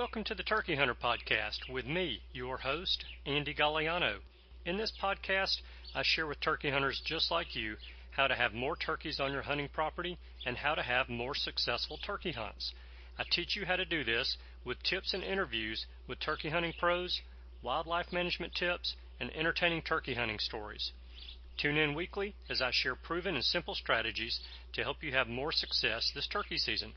welcome to the Turkey Hunter Podcast with me, your host, Andy Galliano. In this podcast, I share with turkey hunters just like you how to have more turkeys on your hunting property and how to have more successful turkey hunts. I teach you how to do this with tips and interviews with turkey hunting pros, wildlife management tips, and entertaining turkey hunting stories. Tune in weekly as I share proven and simple strategies to help you have more success this turkey season.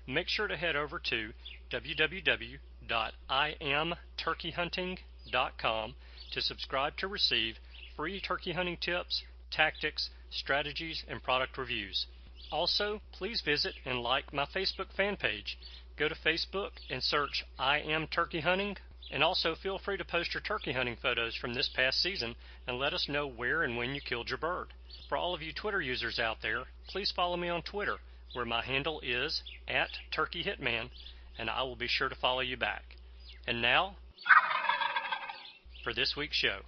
Make sure to head over to www.iamturkeyhunting.com to subscribe to receive free turkey hunting tips, tactics, strategies, and product reviews. Also, please visit and like my Facebook fan page. Go to Facebook and search I Am Turkey Hunting, and also feel free to post your turkey hunting photos from this past season and let us know where and when you killed your bird. For all of you Twitter users out there, please follow me on Twitter, where my handle is @TurkeyHitman, and I will be sure to follow you back. And now, for this week's show.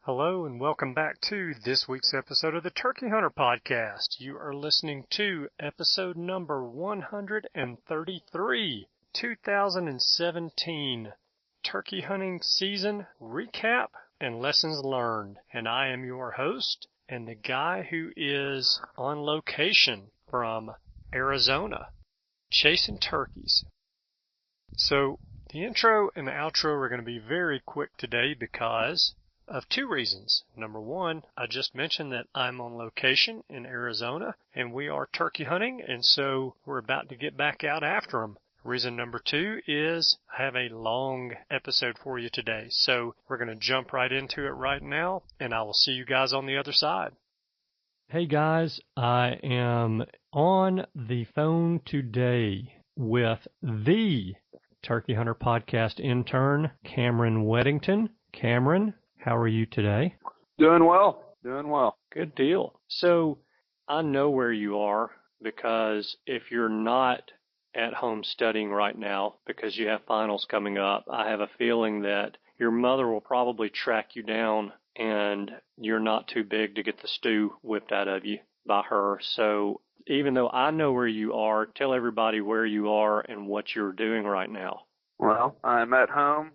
Hello, and welcome back to this week's episode of the Turkey Hunter Podcast. You are listening to episode number 133, 2017, Turkey Hunting Season Recap and Lessons Learned. And I am your host, and the guy who is on location from Arizona, chasing turkeys. So the intro and the outro are going to be very quick today because of two reasons. Number one, I just mentioned that I'm on location in Arizona and we are turkey hunting, and so we're about to get back out after them. Reason number two is I have a long episode for you today. So we're going to jump right into it right now, and I will see you guys on the other side. Hey guys, I am on the phone today with the Turkey Hunter Podcast intern, Cameron Weddington. Cameron, how are you today? Doing well. Good deal. So I know where you are, because if you're not at home studying right now because you have finals coming up, I have a feeling that your mother will probably track you down and you're not too big to get the stew whipped out of you by her. So even though I know where you are, tell everybody where you are and what you're doing right now. Well, I'm at home,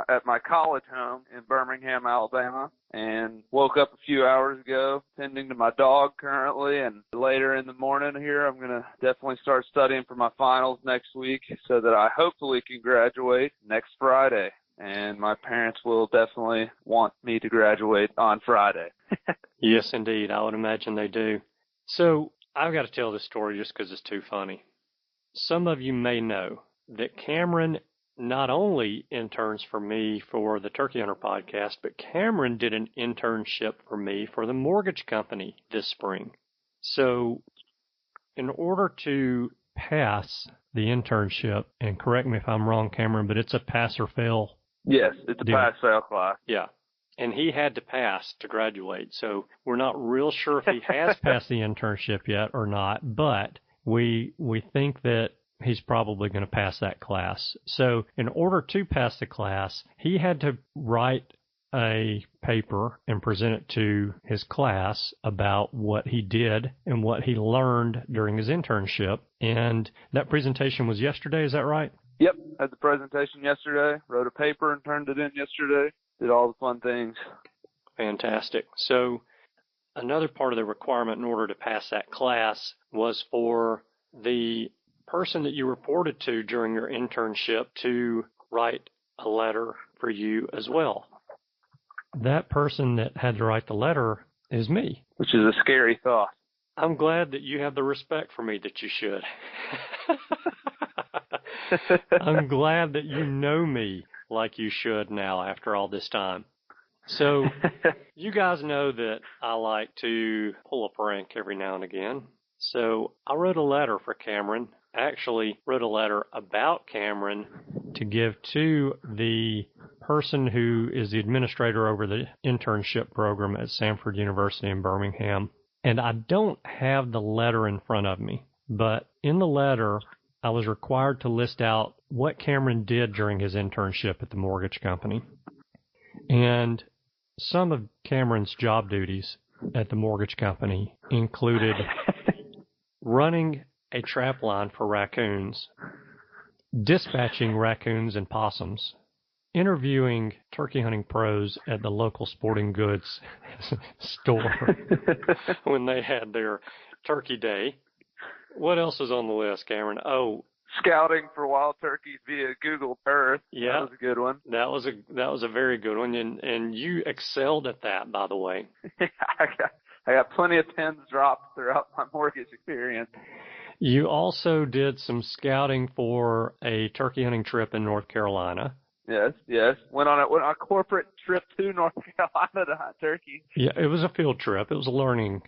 at my college home in Birmingham, Alabama, and woke up a few hours ago, tending to my dog currently, and later in the morning here, I'm going to definitely start studying for my finals next week so that I hopefully can graduate next Friday. And my parents will definitely want me to graduate on Friday. Yes, indeed. I would imagine they do. So I've got to tell this story just because it's too funny. Some of you may know that Cameron not only interns for me for the Turkey Hunter Podcast, but Cameron did an internship for me for the mortgage company this spring. So in order to pass the internship, and correct me if I'm wrong, Cameron, but it's a pass or fail. Yes, it's a pass-fail class. Yeah. And he had to pass to graduate. So we're not real sure if he has passed the internship yet or not, but we think that he's probably going to pass that class. So in order to pass the class, he had to write a paper and present it to his class about what he did and what he learned during his internship. And that presentation was yesterday, is that right? Yep, had the presentation yesterday, wrote a paper and turned it in yesterday, did all the fun things. Fantastic. So another part of the requirement in order to pass that class was for the person that you reported to during your internship to write a letter for you as well. That person that had to write the letter is me. Which is a scary thought. I'm glad that you have the respect for me that you should. I'm glad that you know me like you should now after all this time. So you guys know that I like to pull a prank every now and again. So I wrote a letter for Cameron. I actually wrote a letter about Cameron to give to the person who is the administrator over the internship program at Samford University in Birmingham. And I don't have the letter in front of me, but in the letter, I was required to list out what Cameron did during his internship at the mortgage company. And some of Cameron's job duties at the mortgage company included running a trap line for raccoons, dispatching raccoons and possums, interviewing turkey hunting pros at the local sporting goods store when they had their turkey day. What else is on the list, Cameron? Oh, scouting for wild turkeys via Google Earth. Yeah, that was a good one. That was a very good one, and you excelled at that, by the way. I got plenty of pins dropped throughout my mortgage experience. You also did some scouting for a turkey hunting trip in North Carolina. Yes. Went on a corporate trip to North Carolina to hunt turkey. Yeah, it was a field trip. It was a learning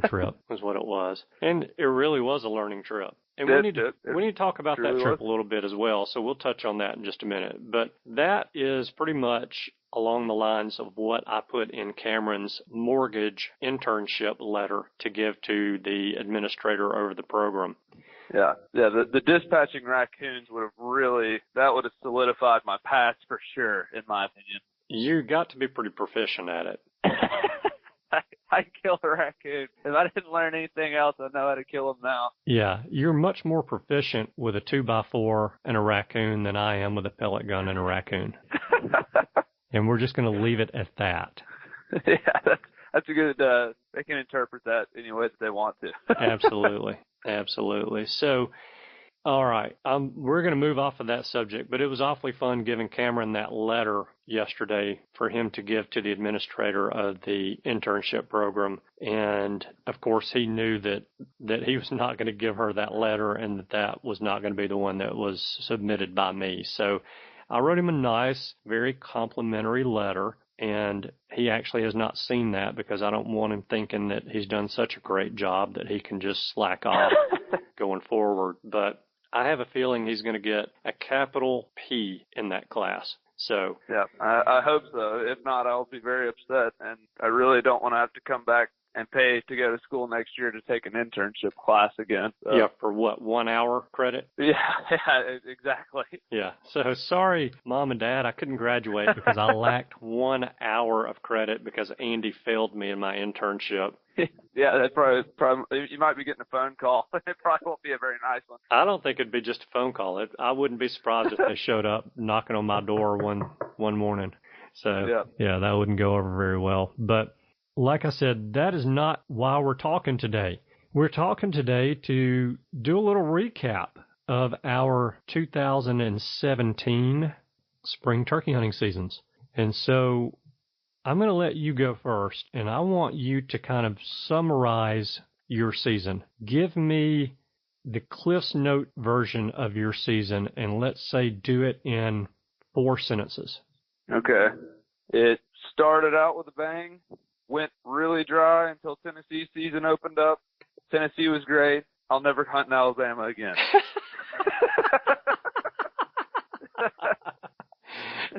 trip was what it was. And it really was a learning trip. And we need to talk about that trip a little bit as well, so we'll touch on that in just a minute. But that is pretty much along the lines of what I put in Cameron's mortgage internship letter to give to the administrator over the program. Yeah. The dispatching raccoons would have solidified my pass for sure, in my opinion. You got to be pretty proficient at it. I kill a raccoon. If I didn't learn anything else, I know how to kill them now. Yeah, you're much more proficient with a 2x4 and a raccoon than I am with a pellet gun and a raccoon. And we're just going to leave it at that. Yeah, that's a good, they can interpret that any way that they want to. Absolutely. So, all right, we're going to move off of that subject, but it was awfully fun giving Cameron that letter yesterday for him to give to the administrator of the internship program. And, of course, he knew that he was not going to give her that letter and that was not going to be the one that was submitted by me. So I wrote him a nice, very complimentary letter. And he actually has not seen that because I don't want him thinking that he's done such a great job that he can just slack off going forward. But I have a feeling he's going to get a capital P in that class. So yeah, I hope so. If not, I'll be very upset. And I really don't want to have to come back and pay to go to school next year to take an internship class again. So. Yeah, for what, 1 hour credit? Yeah, exactly. Yeah, so sorry, Mom and Dad, I couldn't graduate because I lacked 1 hour of credit because Andy failed me in my internship. Yeah, that's probably you might be getting a phone call. It probably won't be a very nice one. I don't think it'd be just a phone call. I wouldn't be surprised if they showed up knocking on my door one morning. So, yeah, that wouldn't go over very well. But like I said, that is not why we're talking today. We're talking today to do a little recap of our 2017 spring turkey hunting seasons. And so I'm going to let you go first, and I want you to kind of summarize your season. Give me the Cliff's Note version of your season, and let's say do it in 4 sentences. Okay. It started out with a bang. Went really dry until Tennessee season opened up. Tennessee was great. I'll never hunt in Alabama again.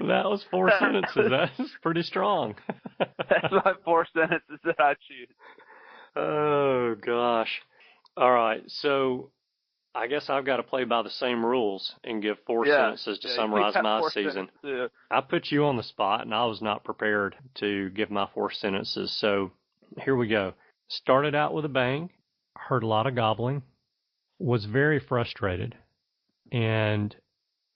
That was 4 sentences. That's pretty strong. That's my 4 sentences that I choose. Oh, gosh. All right. So I guess I've got to play by the same rules and give 4 sentences to summarize my season. I put you on the spot, and I was not prepared to give my 4 sentences. So here we go. Started out with a bang, heard a lot of gobbling, was very frustrated, and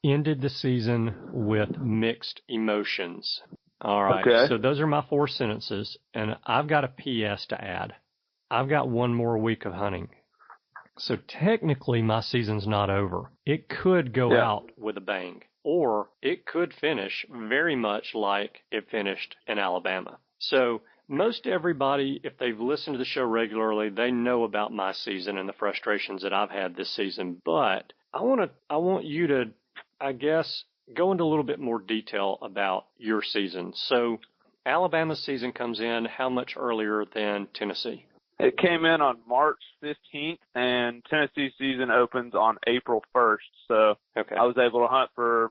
ended the season with mixed emotions. All right. Okay. So those are my 4 sentences, and I've got a PS to add. I've got 1 more week of hunting. So technically, my season's not over. It could go out with a bang, or it could finish very much like it finished in Alabama. So most everybody, if they've listened to the show regularly, they know about my season and the frustrations that I've had this season. But I want you to, I guess, go into a little bit more detail about your season. So Alabama's season comes in how much earlier than Tennessee? It came in on March 15th, and Tennessee season opens on April 1st. So I was able to hunt for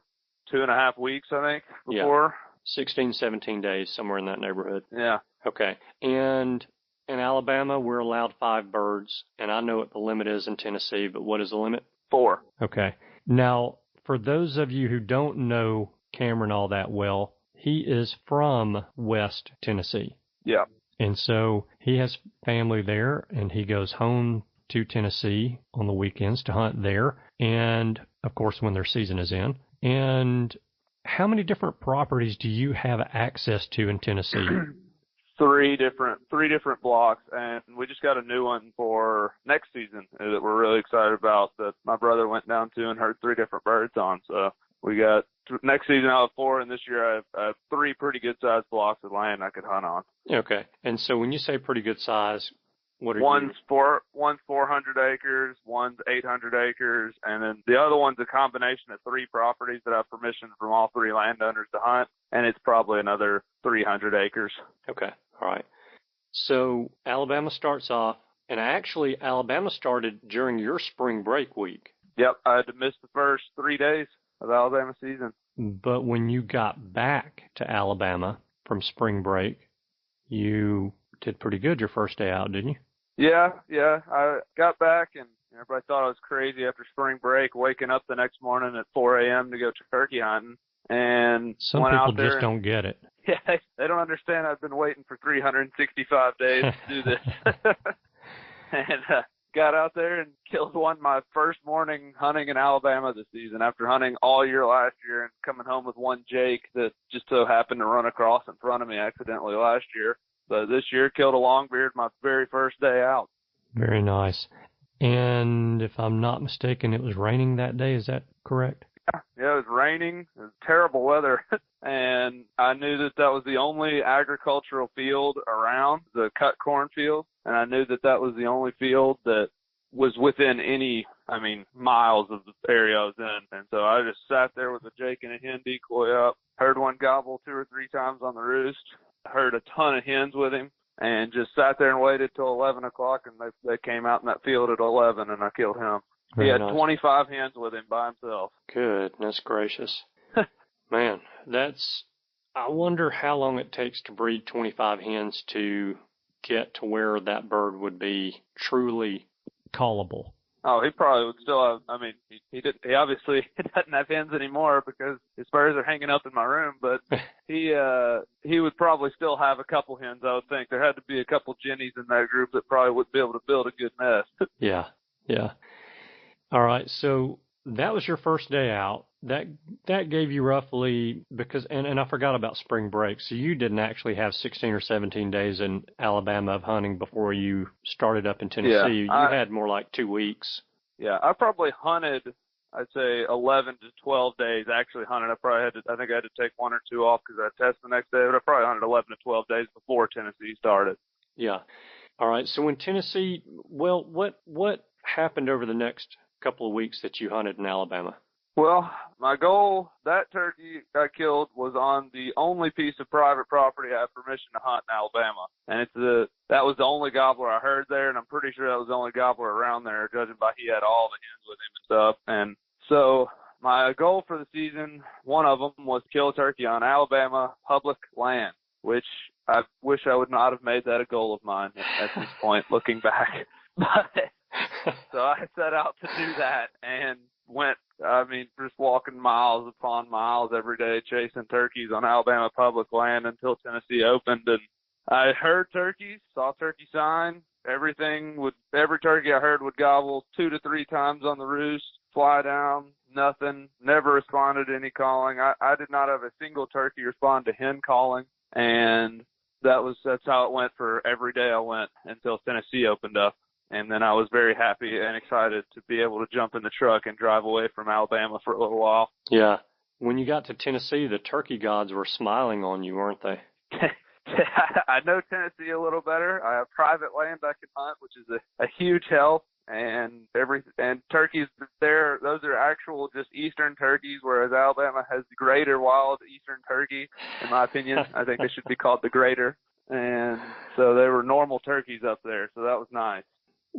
2.5 weeks, I think, before. Yeah. 16, 17 days, somewhere in that neighborhood. Yeah. Okay. And in Alabama, we're allowed 5 birds, and I know what the limit is in Tennessee, but what is the limit? 4. Okay. Now, for those of you who don't know Cameron all that well, he is from West Tennessee. Yeah. And so he has family there, and he goes home to Tennessee on the weekends to hunt there, and of course when their season is in. And how many different properties do you have access to in Tennessee? Three different blocks, and we just got a new one for next season that we're really excited about, that my brother went down to and heard 3 different birds on. So we got next season I'll have 4, and this year I have 3 pretty good sized blocks of land I could hunt on. Okay. And so when you say pretty good size, what are one's 400 acres, one's 800 acres, and then the other one's a combination of 3 properties that have permission from all 3 landowners to hunt, and it's probably another 300 acres. Okay. All right. So Alabama starts off, and actually Alabama started during your spring break week. Yep, I had to miss the first 3 days of Alabama season. But when you got back to Alabama from spring break, you did pretty good your first day out, didn't you? Yeah. I got back, and everybody thought I was crazy after spring break, waking up the next morning at 4 a.m. to go turkey hunting. And some went people out there just don't get it. Yeah, they don't understand. I've been waiting for 365 days to do this. And got out there and killed one my first morning hunting in Alabama this season, after hunting all year last year and coming home with one Jake that just so happened to run across in front of me accidentally last year. But this year killed a longbeard my very first day out. Very nice. And if I'm not mistaken, it was raining that day. Is that correct? Yeah, it was raining. It was terrible weather. And I knew that was the only agricultural field around, the cut corn field. And I knew that was the only field that was within miles of the area I was in. And so I just sat there with a Jake and a hen decoy up, heard one gobble 2 or 3 times on the roost, heard a ton of hens with him, and just sat there and waited till 11 o'clock, and they came out in that field at 11, and I killed him. He had 25 hens with him by himself. Goodness gracious. Man, I wonder how long it takes to breed 25 hens to get to where that bird would be truly callable. Oh, he probably would still have, he obviously doesn't have hens anymore because his birds are hanging up in my room, but he would probably still have a couple hens, I would think. There had to be a couple jennies in that group that probably would be able to build a good nest. Yeah. All right, so that was your first day out. That gave you roughly, and I forgot about spring break, so you didn't actually have 16 or 17 days in Alabama of hunting before you started up in Tennessee. Yeah, you had more like 2 weeks. Yeah, I probably hunted, I'd say 11 to 12 days actually hunted. I think I had to take 1 or 2 off because I had test the next day, but I probably hunted 11 to 12 days before Tennessee started. Yeah. All right, so in Tennessee, well, what happened over the next couple of weeks that you hunted in Alabama? Well, my goal, that turkey I killed was on the only piece of private property I have permission to hunt in Alabama. And that was the only gobbler I heard there, and I'm pretty sure that was the only gobbler around there, judging by he had all the hens with him and stuff. And so my goal for the season, one of them, was to kill a turkey on Alabama public land, which I wish I would not have made that a goal of mine at this point, looking back. But so I set out to do that and went, just walking miles upon miles every day, chasing turkeys on Alabama public land until Tennessee opened. And I heard turkeys, saw turkey sign. Every turkey I heard would gobble 2 to 3 times on the roost, fly down, nothing, never responded to any calling. I did not have a single turkey respond to hen calling. And that's how it went for every day I went until Tennessee opened up. And then I was very happy and excited to be able to jump in the truck and drive away from Alabama for a little while. Yeah. When you got to Tennessee, the turkey gods were smiling on you, weren't they? I know Tennessee a little better. I have private land I can hunt, which is a huge help. And turkeys there, those are actual just eastern turkeys, whereas Alabama has the greater wild eastern turkey, in my opinion. I think they should be called the greater. And so they were normal turkeys up there, so that was nice.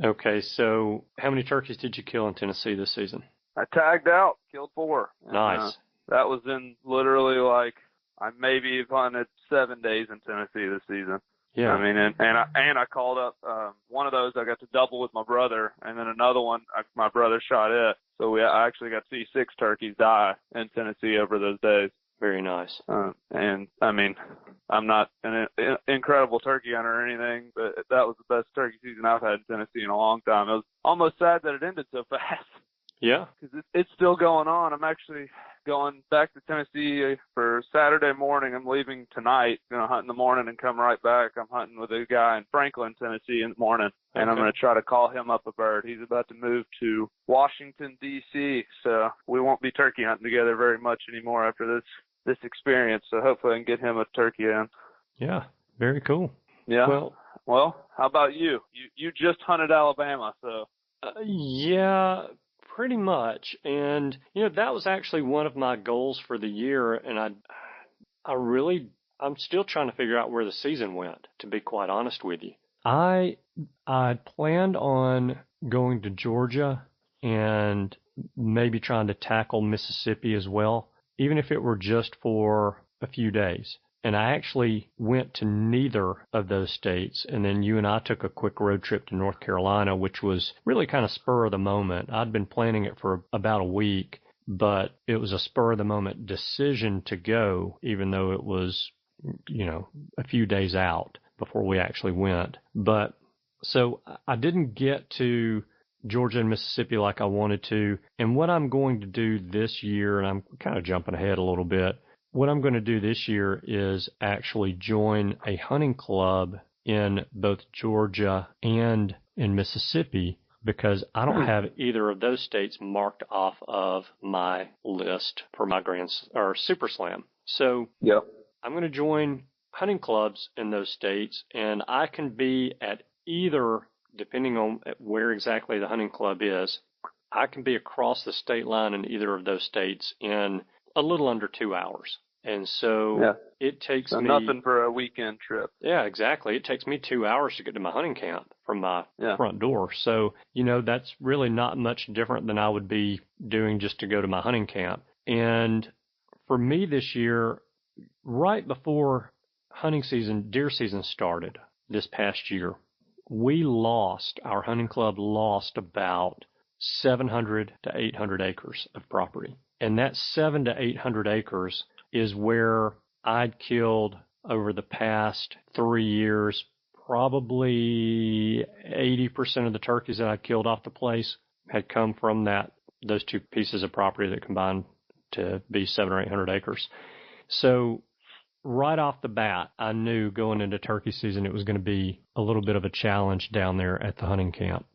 Okay, so how many turkeys did you kill in Tennessee this season? I tagged out, killed 4. Nice. That was in literally I maybe have hunted 7 days in Tennessee this season. Yeah. I called up one of those. I got to double with my brother, and then another one my brother shot it. So I actually got to see 6 turkeys die in Tennessee over those days. Very nice. I'm not an incredible turkey hunter or anything, but that was the best turkey season I've had in Tennessee in a long time. It was almost sad that it ended so fast. Yeah. Because it's still going on. I'm actually going back to Tennessee for Saturday morning. I'm leaving tonight, going to hunt in the morning and come right back. I'm hunting with a guy in Franklin, Tennessee in the morning, and I'm going to try to call him up a bird. He's about to move to Washington, D.C., so we won't be turkey hunting together very much anymore after this experience, so hopefully I can get him a turkey in. Yeah, very cool. Yeah. Well, how about you? You just hunted Alabama, so. Yeah, pretty much. And, that was actually one of my goals for the year, and I'm still trying to figure out where the season went, to be quite honest with you. I planned on going to Georgia and maybe trying to tackle Mississippi as well, even if it were just for a few days. And I actually went to neither of those states, and then you and I took a quick road trip to North Carolina, which was really kind of spur of the moment. I'd been planning it for about a week, but it was a spur of the moment decision to go, even though it was, a few days out before we actually went. But so I didn't get to Georgia and Mississippi like I wanted to. And what I'm going to do this year, and I'm kind of jumping ahead a little bit, what I'm going to do this year is actually join a hunting club in both Georgia and in Mississippi, because I don't have either of those states marked off of my list for my Super Slam. So yep. I'm going to join hunting clubs in those states, and I can be at either, depending on where exactly the hunting club is, I can be across the state line in either of those states in a little under 2 hours. And so it takes me nothing for a weekend trip. Yeah, exactly. It takes me 2 hours to get to my hunting camp from my front door. So, that's really not much different than I would be doing just to go to my hunting camp. And for me this year, right before hunting season, deer season started this past year, our hunting club lost about 700 to 800 acres of property. And that 700 to 800 acres is where I'd killed over the past 3 years, probably 80% of the turkeys that I killed off the place had come from those two pieces of property that combined to be 700 or 800 acres. So right off the bat, I knew going into turkey season it was going to be a little bit of a challenge down there at the hunting camp.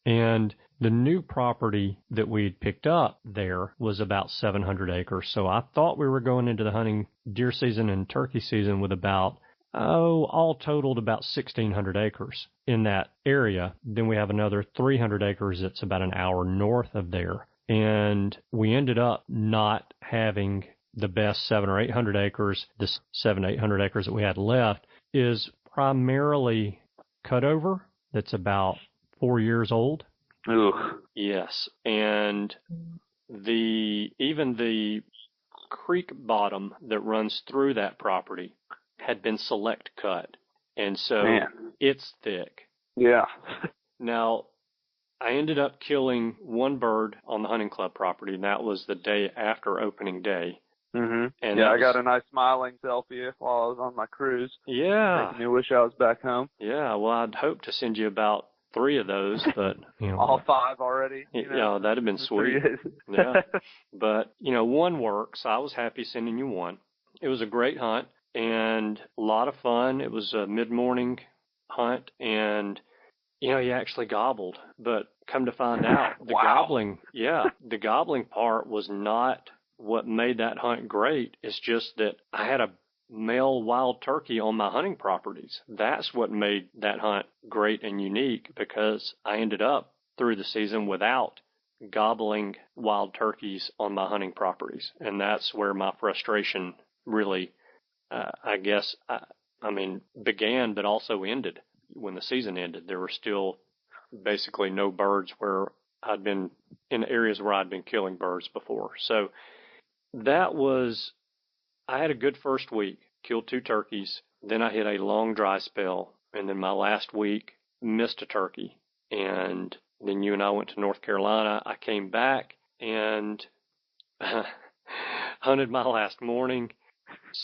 And the new property that we'd picked up there was about 700 acres. So I thought we were going into the hunting deer season and turkey season with about, all totaled about 1,600 acres in that area. Then we have another 300 acres that's about an hour north of there. And we ended up not having the best 700 or 800 acres. This 700 to 800 acres that we had left is primarily cutover that's about 4 years old. Ooh. Yes, and even the creek bottom that runs through that property had been select cut, and so it's thick. Yeah. Now, I ended up killing one bird on the hunting club property, and that was the day after opening day. Mm-hmm. And I got a nice smiling selfie while I was on my cruise. Yeah. Making me wish I was back home. Yeah, well, I'd hope to send you about 3 of those, but, all 5 already? Yeah, that'd have been sweet. Yeah. But, one works. I was happy sending you one. It was a great hunt and a lot of fun. It was a mid-morning hunt, and, he actually gobbled. But come to find out, the gobbling part was not what made that hunt great. It's just that I had a male wild turkey on my hunting properties. That's what made that hunt great and unique, because I ended up through the season without gobbling wild turkeys on my hunting properties. And that's where my frustration really, began, but also ended. When the season ended, there were still basically no birds where I'd been in areas where I'd been killing birds before. So I had a good first week, killed 2 turkeys. Then I hit a long dry spell. And then my last week, missed a turkey. And then you and I went to North Carolina. I came back and hunted my last morning,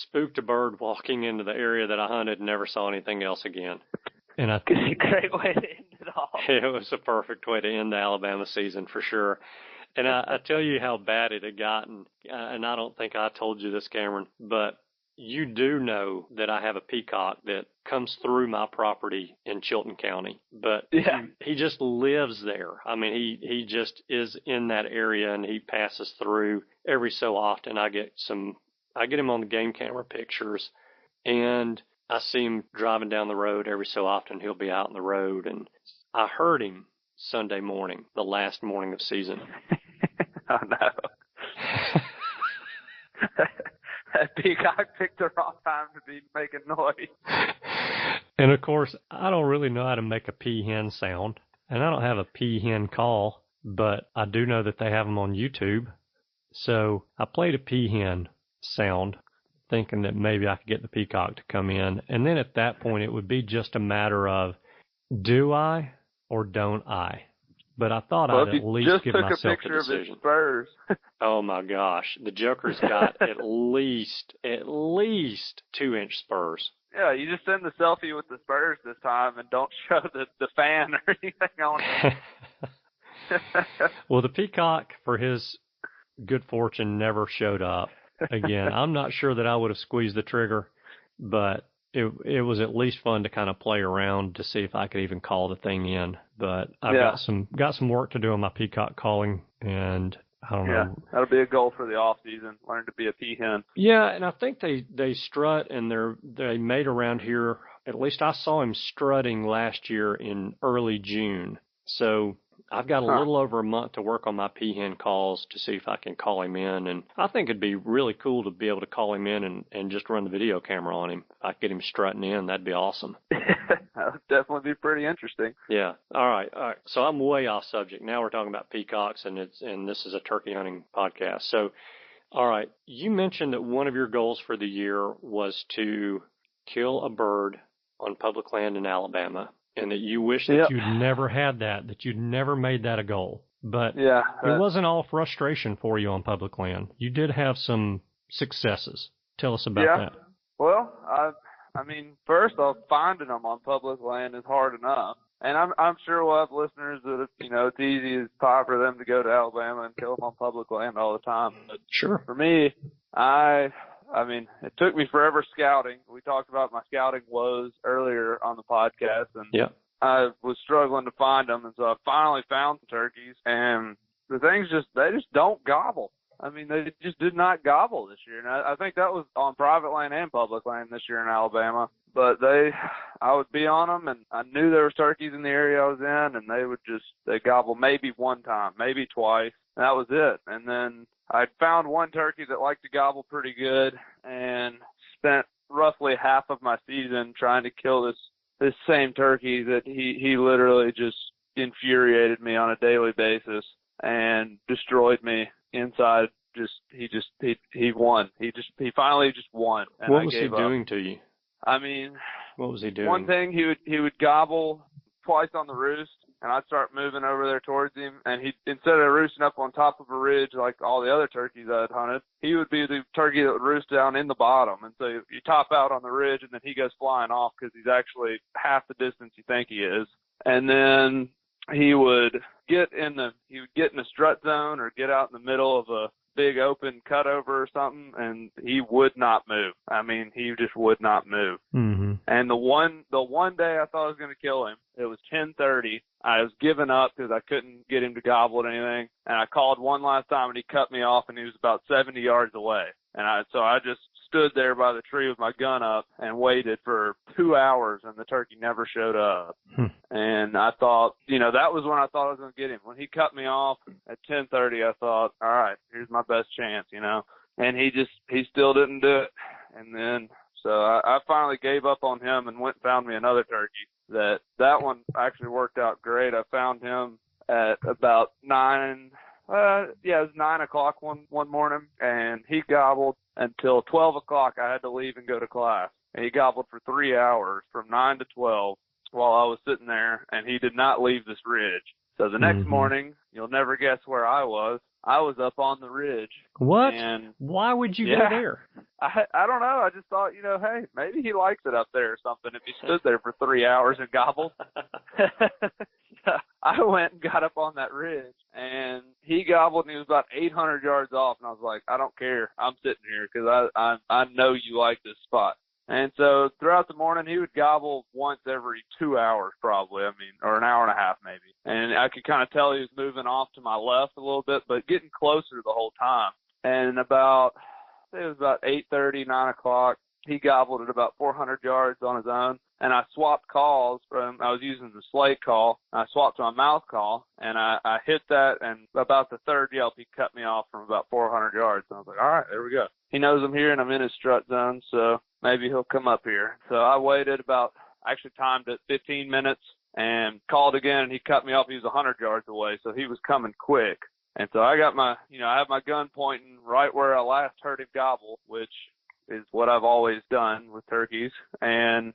spooked a bird walking into the area that I hunted and never saw anything else again. And It's a great way to end it all. It was a perfect way to end the Alabama season for sure. And I tell you how bad it had gotten, and I don't think I told you this, Cameron, but you do know that I have a peacock that comes through my property in Chilton County, but he just lives there. I mean, he just is in that area, and he passes through every so often. I get him on the game camera pictures, and I see him driving down the road every so often. He'll be out on the road, and I heard him Sunday morning, the last morning of season. Oh, no. That peacock picked the wrong time to be making noise. And, of course, I don't really know how to make a peahen sound, and I don't have a peahen call, but I do know that they have them on YouTube. So I played a peahen sound, thinking that maybe I could get the peacock to come in. And then at that point, it would be just a matter of, do I or don't I? But I thought I'd at least give myself a decision. Spurs. Oh my gosh, the Joker's got at least 2-inch spurs. Yeah, you just send the selfie with the Spurs this time and don't show the fan or anything on it. Well, the peacock, for his good fortune, never showed up. Again, I'm not sure that I would have squeezed the trigger, but it was at least fun to kind of play around to see if I could even call the thing in. But I've got some work to do on my peacock calling, and I don't know. Yeah, that'll be a goal for the off season. Learn to be a peahen. Yeah, and I think they strut, and they mate around here. At least I saw him strutting last year in early June. So I've got a little over a month to work on my peahen calls to see if I can call him in. And I think it'd be really cool to be able to call him in and just run the video camera on him. If I could get him strutting in, that'd be awesome. That would definitely be pretty interesting. Yeah. All right. So I'm way off subject. Now we're talking about peacocks, and this is a turkey hunting podcast. So, all right. You mentioned that one of your goals for the year was to kill a bird on public land in Alabama, and that you wish that you'd never had that you'd never made that a goal. But it wasn't all frustration for you on public land. You did have some successes. Tell us about that. Well, I mean, first off, finding them on public land is hard enough. And I'm sure we'll have listeners that, it's easy as pie for them to go to Alabama and kill them on public land all the time. But sure. For me, I mean, it took me forever scouting. We talked about my scouting woes earlier on the podcast, and I was struggling to find them, and so I finally found the turkeys, and the things they just don't gobble. I mean, they just did not gobble this year, and I think that was on private land and public land this year in Alabama. But I would be on them, and I knew there was turkeys in the area I was in, and they gobble maybe one time, maybe twice, and that was it. And then I found one turkey that liked to gobble pretty good, and spent roughly half of my season trying to kill this same turkey that he literally just infuriated me on a daily basis and destroyed me inside. He won. He finally just won. And what was he doing to you? I mean, what was he doing? One thing, he would gobble twice on the roost, and I'd start moving over there towards him, and instead of roosting up on top of a ridge like all the other turkeys I'd hunted, he would be the turkey that would roost down in the bottom. And so you top out on the ridge, and then he goes flying off because he's actually half the distance you think he is. And then he would get in the strut zone or get out in the middle of a big open cutover or something, and he would not move. I mean, he just would not move. Mm-hmm. And the one day I thought I was going to kill him, it was 10:30. I was giving up because I couldn't get him to gobble at anything, and I called one last time, and he cut me off, and he was about 70 yards away. And so I just stood there by the tree with my gun up and waited for 2 hours, and the turkey never showed up. And I thought, that was when I thought I was going to get him. When he cut me off at 10:30, I thought, all right, here's my best chance, And he still didn't do it. And then so I finally gave up on him and went and found me another turkey. That one actually worked out great. I found him at about 9. It was 9 o'clock one morning, and he gobbled until 12 o'clock. I had to leave and go to class. And he gobbled for 3 hours from 9 to 12 while I was sitting there, and he did not leave this ridge. So the next morning, you'll never guess where I was. I was up on the ridge. What? And why would you go there? I don't know. I just thought, hey, maybe he likes it up there or something if he stood there for 3 hours and gobbled. I went and got up on that ridge, and he gobbled, and he was about 800 yards off, and I was like, I don't care. I'm sitting here because I know you like this spot. And so throughout the morning, he would gobble once every 2 hours probably, or an hour and a half maybe. And I could kind of tell he was moving off to my left a little bit, but getting closer the whole time. And it was about 8:30, 9 o'clock, he gobbled at about 400 yards on his own. And I swapped calls I was using the slate call. I swapped to my mouth call, and I hit that, and about the third yelp, he cut me off from about 400 yards. And I was like, all right, there we go. He knows I'm here, and I'm in his strut zone, so maybe he'll come up here. So I waited actually timed it 15 minutes, and called again, and he cut me off. He was 100 yards away, so he was coming quick. And so I got I have my gun pointing right where I last heard him gobble, which is what I've always done with turkeys. And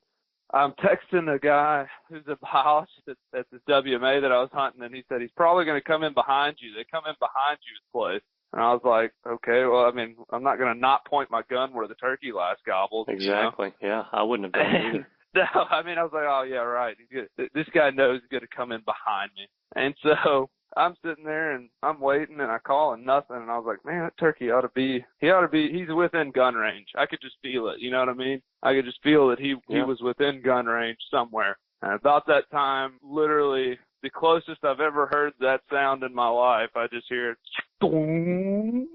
I'm texting a guy who's a biologist at the WMA that I was hunting, and he said he's probably going to come in behind you. They come in behind you's place. And I was like, okay, well, I'm not going to not point my gun where the turkey last gobbled. Exactly. Yeah, I wouldn't have done it either. No, I was like, oh, yeah, right. This guy knows he's going to come in behind me. And so I'm sitting there, and I'm waiting, and I call, and nothing. And I was like, man, that turkey he's within gun range. I could just feel it, you know what I mean? I could just feel that he was within gun range somewhere. And about that time, literally the closest I've ever heard that sound in my life, I just hear it, and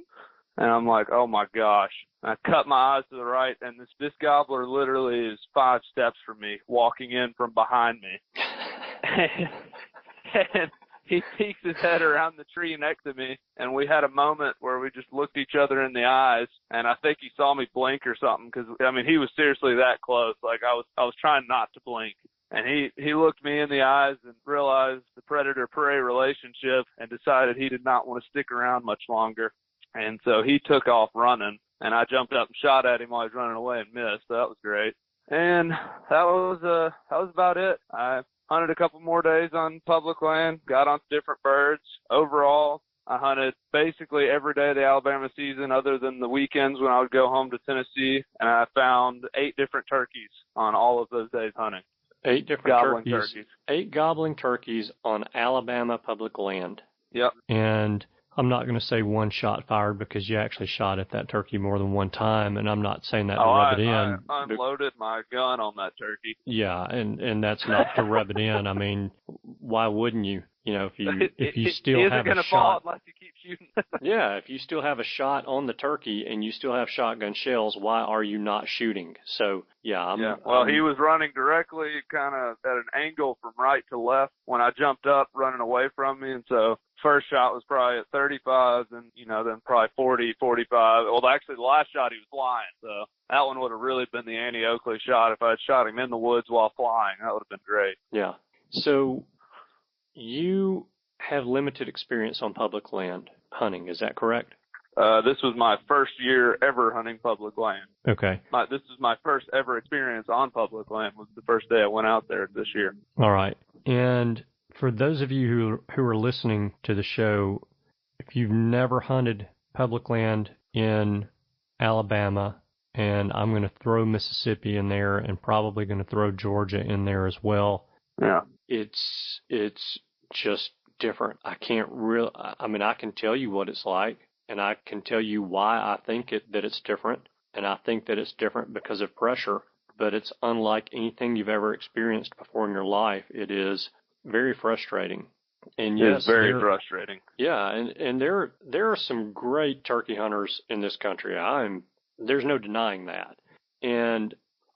I'm like, oh my gosh. And I cut my eyes to the right, and this gobbler literally is 5 steps from me, walking in from behind me. And he peeks his head around the tree next to me, and we had a moment where we just looked each other in the eyes, and I think he saw me blink or something, because he was seriously that close. Like I was trying not to blink. And he looked me in the eyes and realized the predator-prey relationship and decided he did not want to stick around much longer. And so he took off running, and I jumped up and shot at him while he was running away and missed. So that was great. And that was about it. I hunted a couple more days on public land, got on different birds. Overall, I hunted basically every day of the Alabama season other than the weekends when I would go home to Tennessee, and I found 8 different turkeys on all of those days hunting. 8 different gobbling turkeys. 8 gobbling turkeys on Alabama public land. Yep. And I'm not going to say one shot fired because you actually shot at that turkey more than one time, and I'm not saying that to rub it in. I unloaded my gun on that turkey. Yeah, and that's not to rub it in. Why wouldn't you? If you still have a shot, fall unless you keep shooting. Yeah, if you still have a shot on the turkey and you still have shotgun shells, why are you not shooting? So yeah, he was running directly, kind of at an angle from right to left when I jumped up, running away from me, and so first shot was probably at 35, and then probably 40, 45. Well, actually, the last shot he was flying, so that one would have really been the Annie Oakley shot if I had shot him in the woods while flying. That would have been great. Yeah. So you have limited experience on public land hunting, is that correct? This was my first year ever hunting public land. Okay. This is my first ever experience on public land. Was the first day I went out there this year. All right. And for those of you who are listening to the show, if you've never hunted public land in Alabama, and I'm going to throw Mississippi in there and probably going to throw Georgia in there as well. Yeah. It's just different. I can tell you what it's like, and I can tell you why I think that it's different, and I think that it's different because of pressure, but it's unlike anything you've ever experienced before in your life. It is very frustrating. And yes, it's very frustrating. Yeah, and there are some great turkey hunters in this country. There's no denying that. And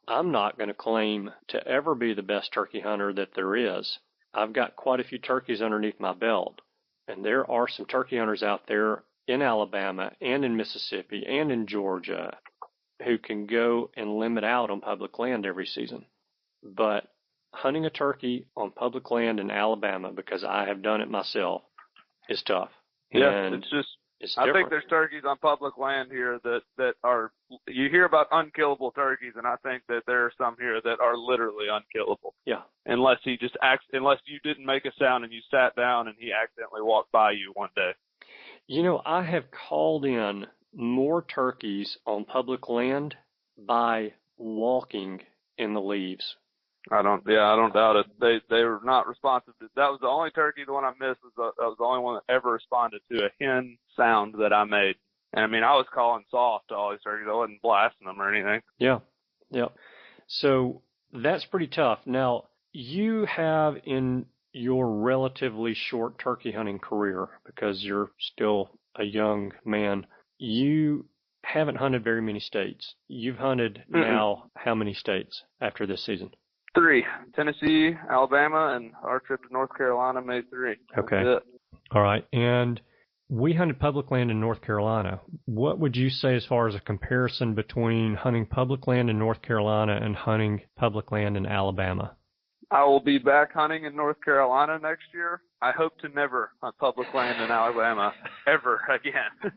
I'm not going to claim to ever be the best turkey hunter that there is. I've got quite a few turkeys underneath my belt, and there are some turkey hunters out there in Alabama and in Mississippi and in Georgia who can go and limit out on public land every season. But hunting a turkey on public land in Alabama, because I have done it myself, is tough. Yeah, and it's I think there's turkeys on public land here that are, you hear about unkillable turkeys, and I think that there are some here that are literally unkillable. Yeah. Unless you didn't make a sound and you sat down and he accidentally walked by you one day. I have called in more turkeys on public land by walking in the leaves. I don't doubt it. They were not responsive to, that was the only turkey, the one I missed that was the only one that ever responded to a hen sound that I made. And I mean, I was calling soft to all these turkeys. I wasn't blasting them or anything. Yeah. So that's pretty tough. Now, you have in your relatively short turkey hunting career, because you're still a young man, you haven't hunted very many states. You've hunted now how many states after this season? 3. Tennessee, Alabama, and our trip to North Carolina made 3. Okay. That's it. All right. And we hunted public land in North Carolina. What would you say as far as a comparison between hunting public land in North Carolina and hunting public land in Alabama? I will be back hunting in North Carolina next year. I hope to never hunt public land in Alabama ever again.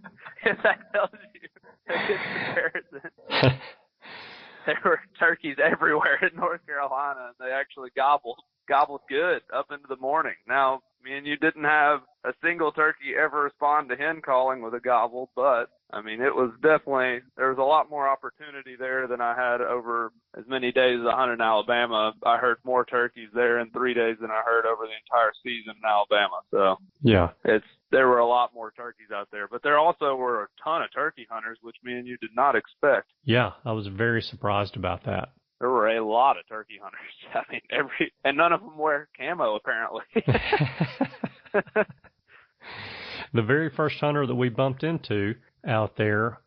If that tells you a good comparison. There were turkeys everywhere in North Carolina, and they actually gobbled good up into the morning. Now, me and you didn't have a single turkey ever respond to hen calling with a gobble, but I mean, it was definitely, there was a lot more opportunity there than I had over as many days as I hunted in Alabama. I heard more turkeys there in 3 days than I heard over the entire season in Alabama. So yeah, there were a lot more turkeys out there, but there also were a ton of turkey hunters, which me and you did not expect. Yeah, I was very surprised about that. There were a lot of turkey hunters. I mean, and none of them wear camo apparently. The very first hunter that we bumped into out there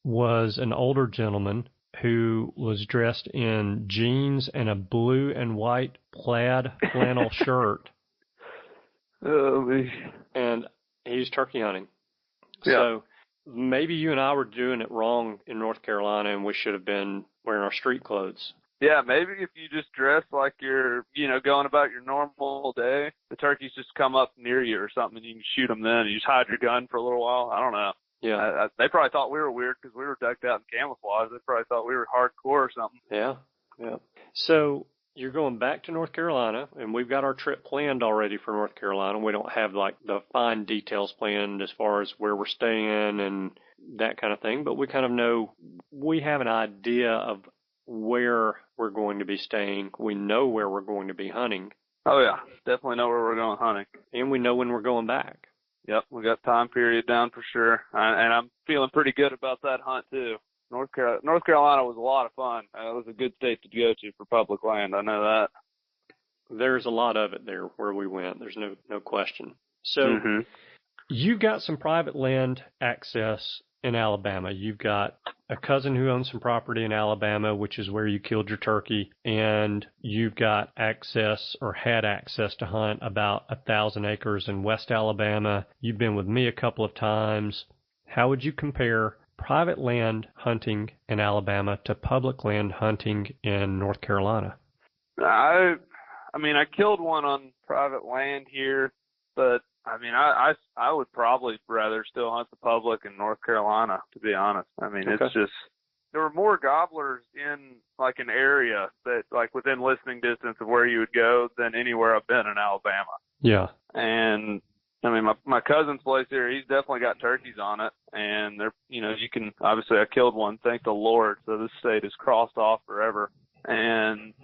was an older gentleman who was dressed in jeans and a blue and white plaid flannel shirt. Oh, and he's turkey hunting. Yeah. So maybe you and I were doing it wrong in North Carolina, and we should have been wearing our street clothes. Yeah, maybe if you just dress like you're, going about your normal day, the turkeys just come up near you or something, and you can shoot them then. And you just hide your gun for a little while. I don't know. Yeah. They probably thought we were weird because we were decked out in camouflage. They probably thought we were hardcore or something. Yeah. So you're going back to North Carolina, and we've got our trip planned already for North Carolina. We don't have like the fine details planned as far as where we're staying and that kind of thing, but we kind of know, we have an idea of where we're going to be staying. We know where we're going to be hunting. Oh yeah, definitely know where we're going hunting. And we know when we're going back. Yep, we got time period down for sure. And I'm feeling pretty good about that hunt too. North Carolina was a lot of fun. It was a good state to go to for public land. I know that. There's a lot of it there where we went. There's no question. So you've got some private land access in Alabama. You've got a cousin who owns some property in Alabama, which is where you killed your turkey, and you've got access or had access to hunt about 1,000 acres in West Alabama. You've been with me a couple of times. How would you compare private land hunting in Alabama to public land hunting in North Carolina? I mean, I killed one on private land here, but I mean, I would probably rather still hunt the public in North Carolina, to be honest. I mean, It's just, there were more gobblers in like an area that like within listening distance of where you would go than anywhere I've been in Alabama. Yeah. And I mean, my cousin's place here, he's definitely got turkeys on it, and they're, you can, obviously I killed one, thank the Lord, so this state is crossed off forever. And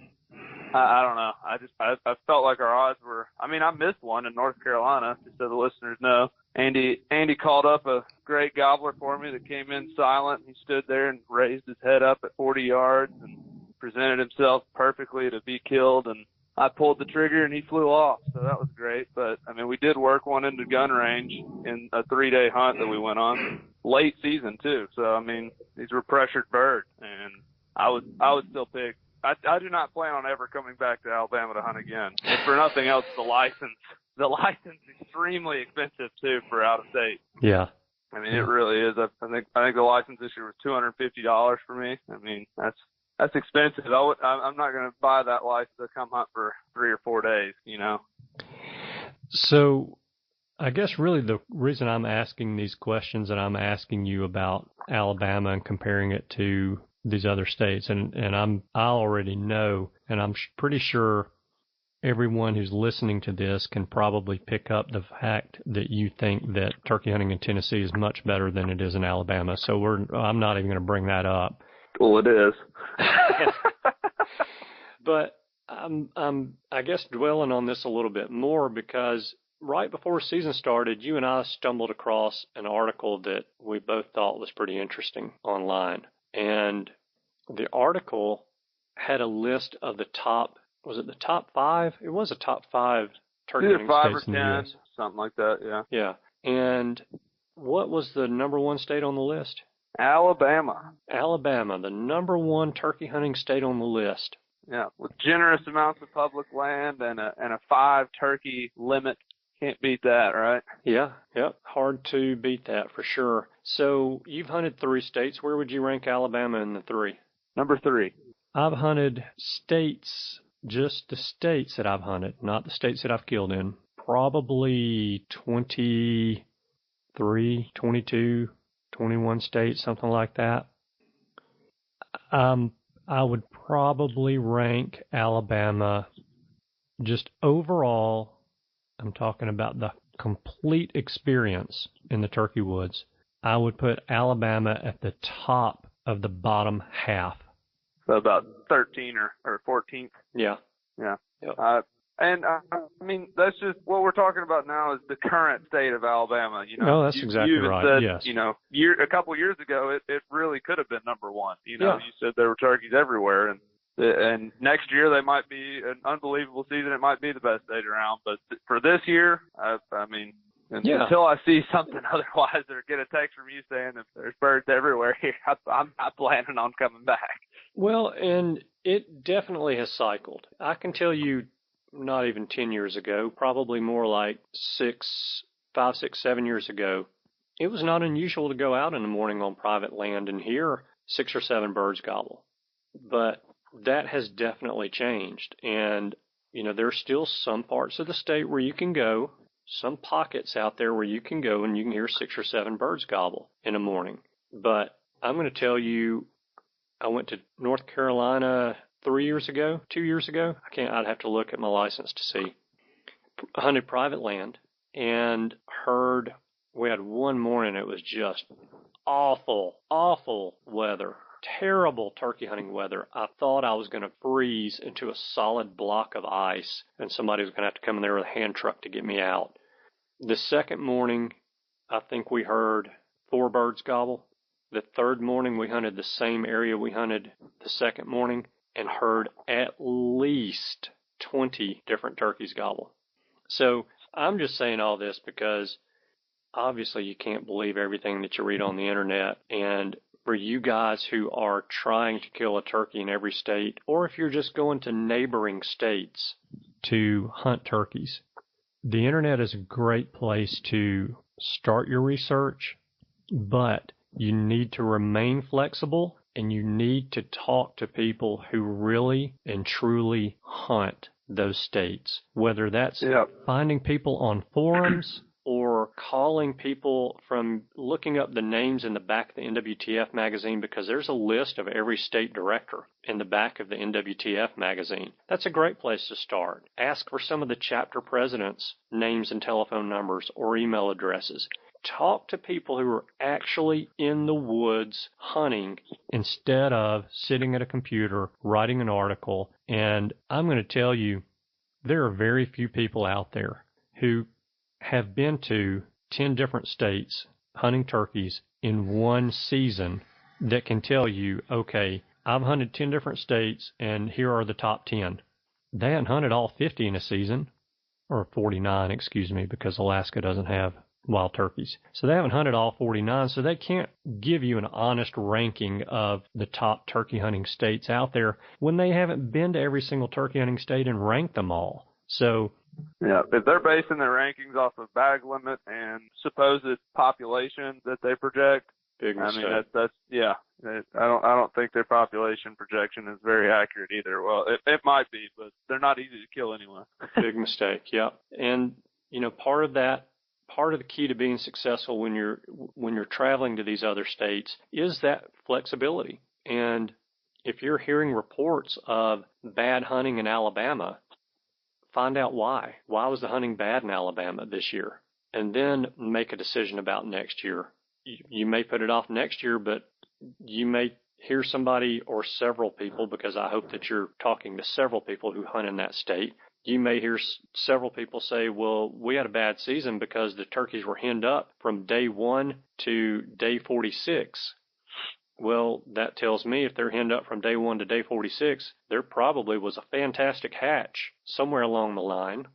I don't know. I felt like our odds were, I mean, I missed one in North Carolina, just so the listeners know. Andy called up a great gobbler for me that came in silent. He stood there and raised his head up at 40 yards and presented himself perfectly to be killed. And I pulled the trigger and he flew off. So that was great. But I mean, we did work one into gun range in a 3-day hunt that we went on late season too. So, I mean, these were pressured birds, and I would still pick. I do not plan on ever coming back to Alabama to hunt again. If for nothing else, the license is extremely expensive too for out of state. Yeah. I mean, it really is. I think the license this year was $250 for me. I mean, that's expensive. I'm not going to buy that license to come hunt for 3 or 4 days, So I guess really the reason I'm asking these questions and I'm asking you about Alabama and comparing it to these other states, and I already know, and I'm pretty sure everyone who's listening to this can probably pick up the fact that you think that turkey hunting in Tennessee is much better than it is in Alabama. So I'm not even going to bring that up. Well, it is. But I guess dwelling on this a little bit more because right before season started, you and I stumbled across an article that we both thought was pretty interesting online. And the article had a list of the top, was it the top 5? It was a top 5 turkey hunting states in the U.S. Something like that, yeah. Yeah. And what was the number 1 state on the list? Alabama. Alabama, the number 1 turkey hunting state on the list. Yeah, with generous amounts of public land and a 5 turkey limit. Can't beat that, right? Yeah, yep. Hard to beat that for sure. So you've hunted 3 states. Where would you rank Alabama in the 3? Number 3. I've hunted states, just the states that I've hunted, not the states that I've killed in. Probably 23, 22, 21 states, something like that. I would probably rank Alabama just overall. I'm talking about the complete experience in the turkey woods. I would put Alabama at the top of the bottom half. So about 13 or 14th. Yeah. Yeah. Yep. I mean, that's just what we're talking about now is the current state of Alabama. You know, no, that's exactly right. Said, yes. You know, a couple years ago, it really could have been number 1. You know, yeah. You said there were turkeys everywhere, and next year they might be an unbelievable season. It might be the best state around, but for this year, I mean, until I see something otherwise or get a text from you saying that there's birds everywhere here, I'm not planning on coming back. Well, and it definitely has cycled. I can tell you, not even 10 years ago, probably more like 5, 6, 7 years ago, it was not unusual to go out in the morning on private land and hear 6 or 7 birds gobble. But that has definitely changed. And, you know, there's still some parts of the state where you can go, some pockets out there where you can go and you can hear 6 or 7 birds gobble in the morning. But I'm going to tell you, I went to North Carolina 2 years ago. I'd have to look at my license to see. Hunted private land and heard, we had one morning, it was just awful weather. Terrible turkey hunting weather. I thought I was going to freeze into a solid block of ice and somebody was going to have to come in there with a hand truck to get me out. The second morning, I think we heard 4 birds gobble. The third morning, we hunted the same area we hunted the second morning and heard at least 20 different turkeys gobble. So I'm just saying all this because obviously you can't believe everything that you read on the internet. And for you guys who are trying to kill a turkey in every state, or if you're just going to neighboring states to hunt turkeys, the internet is a great place to start your research, but you need to remain flexible and you need to talk to people who really and truly hunt those states, whether that's finding people on forums or calling people from looking up the names in the back of the NWTF magazine, because there's a list of every state director in the back of the NWTF magazine. That's a great place to start. Ask for some of the chapter presidents' names and telephone numbers or email addresses. Talk to people who are actually in the woods hunting instead of sitting at a computer writing an article. And I'm going to tell you, there are very few people out there who have been to 10 different states hunting turkeys in one season that can tell you, okay, I've hunted 10 different states and here are the top 10. They haven't hunted all 50 in a season, or 49, excuse me, because Alaska doesn't have wild turkeys. So they haven't hunted all 49, so they can't give you an honest ranking of the top turkey hunting states out there when they haven't been to every single turkey hunting state and ranked them all. So yeah, if they're basing their rankings off of bag limit and supposed population that they project, big mistake. I mean, I don't think their population projection is very accurate either. Well, it might be, but they're not easy to kill anyway. Big mistake, yeah. And, you know, part of the key to being successful when you're traveling to these other states is that flexibility. And if you're hearing reports of bad hunting in Alabama, find out why. Why was the hunting bad in Alabama this year? And then make a decision about next year. You may put it off next year, but you may hear somebody or several people, because I hope that you're talking to several people who hunt in that state. You may hear several people say, well, we had a bad season because the turkeys were henned up from day 1 to day 46. Well, that tells me if they're henned up from day 1 to day 46, there probably was a fantastic hatch somewhere along the line,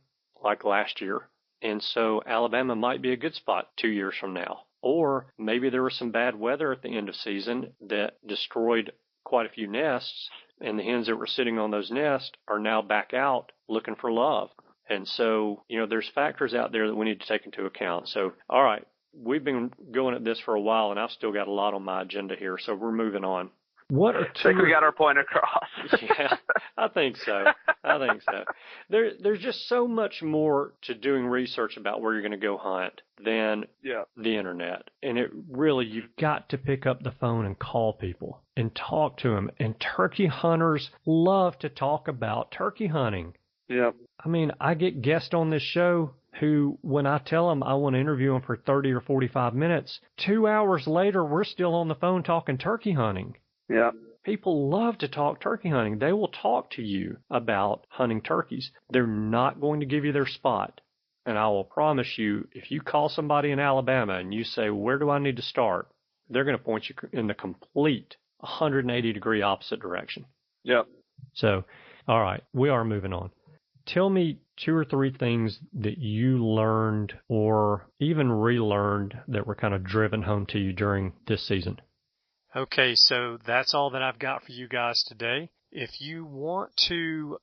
like last year. And so Alabama might be a good spot 2 years from now. Or maybe there was some bad weather at the end of season that destroyed quite a few nests, and the hens that were sitting on those nests are now back out looking for love. And so, there's factors out there that we need to take into account. So, all right, we've been going at this for a while, and I've still got a lot on my agenda here, so we're moving on. I think we got our point across. Yeah, I think so. There's just so much more to doing research about where you're going to go hunt than the internet. And it really, you've got to pick up the phone and call people and talk to them. And turkey hunters love to talk about turkey hunting. Yep. I mean, I get guests on this show who, when I tell them I want to interview them for 30 or 45 minutes, 2 hours later, we're still on the phone talking turkey hunting. Yeah. People love to talk turkey hunting. They will talk to you about hunting turkeys. They're not going to give you their spot. And I will promise you, if you call somebody in Alabama and you say, where do I need to start? They're going to point you in the complete 180-degree opposite direction. Yep. So, all right, we are moving on. Tell me 2 or 3 things that you learned or even relearned that were kind of driven home to you during this season. Okay, so that's all that I've got for you guys today. If you want to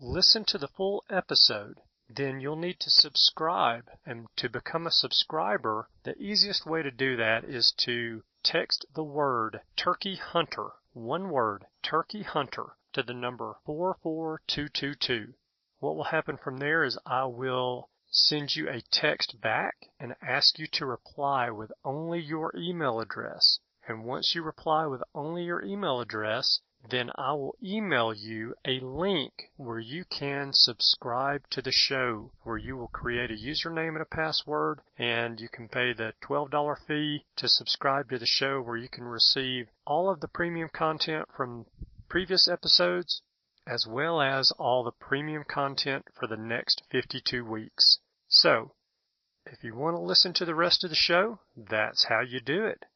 listen to the full episode, then you'll need to subscribe. And to become a subscriber, the easiest way to do that is to text the word Turkey Hunter, one word, Turkey Hunter, to the number 44222. What will happen from there is I will send you a text back and ask you to reply with only your email address. And once you reply with only your email address, then I will email you a link where you can subscribe to the show, where you will create a username and a password, and you can pay the $12 fee to subscribe to the show, where you can receive all of the premium content from previous episodes, as well as all the premium content for the next 52 weeks. So, if you want to listen to the rest of the show, that's how you do it.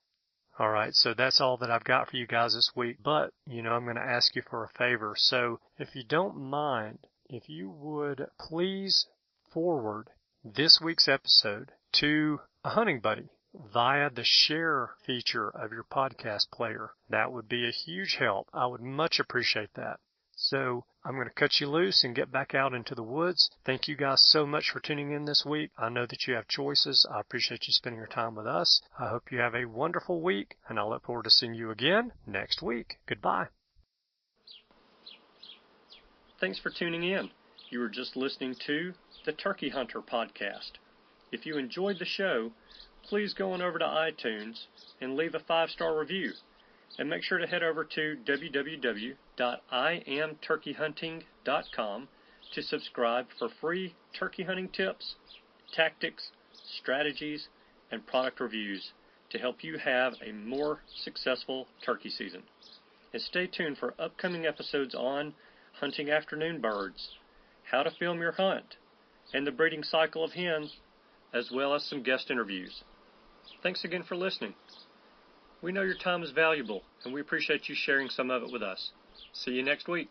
All right, so that's all that I've got for you guys this week. But, I'm going to ask you for a favor. So if you don't mind, if you would please forward this week's episode to a hunting buddy via the share feature of your podcast player. That would be a huge help. I would much appreciate that. So I'm going to cut you loose and get back out into the woods. Thank you guys so much for tuning in this week. I know that you have choices. I appreciate you spending your time with us. I hope you have a wonderful week, and I look forward to seeing you again next week. Goodbye. Thanks for tuning in. You were just listening to the Turkey Hunter podcast. If you enjoyed the show, please go on over to iTunes and leave a 5-star review. And make sure to head over to www.iamturkeyhunting.com to subscribe for free turkey hunting tips, tactics, strategies, and product reviews to help you have a more successful turkey season. And stay tuned for upcoming episodes on hunting afternoon birds, how to film your hunt, and the breeding cycle of hens, as well as some guest interviews. Thanks again for listening. We know your time is valuable, and we appreciate you sharing some of it with us. See you next week.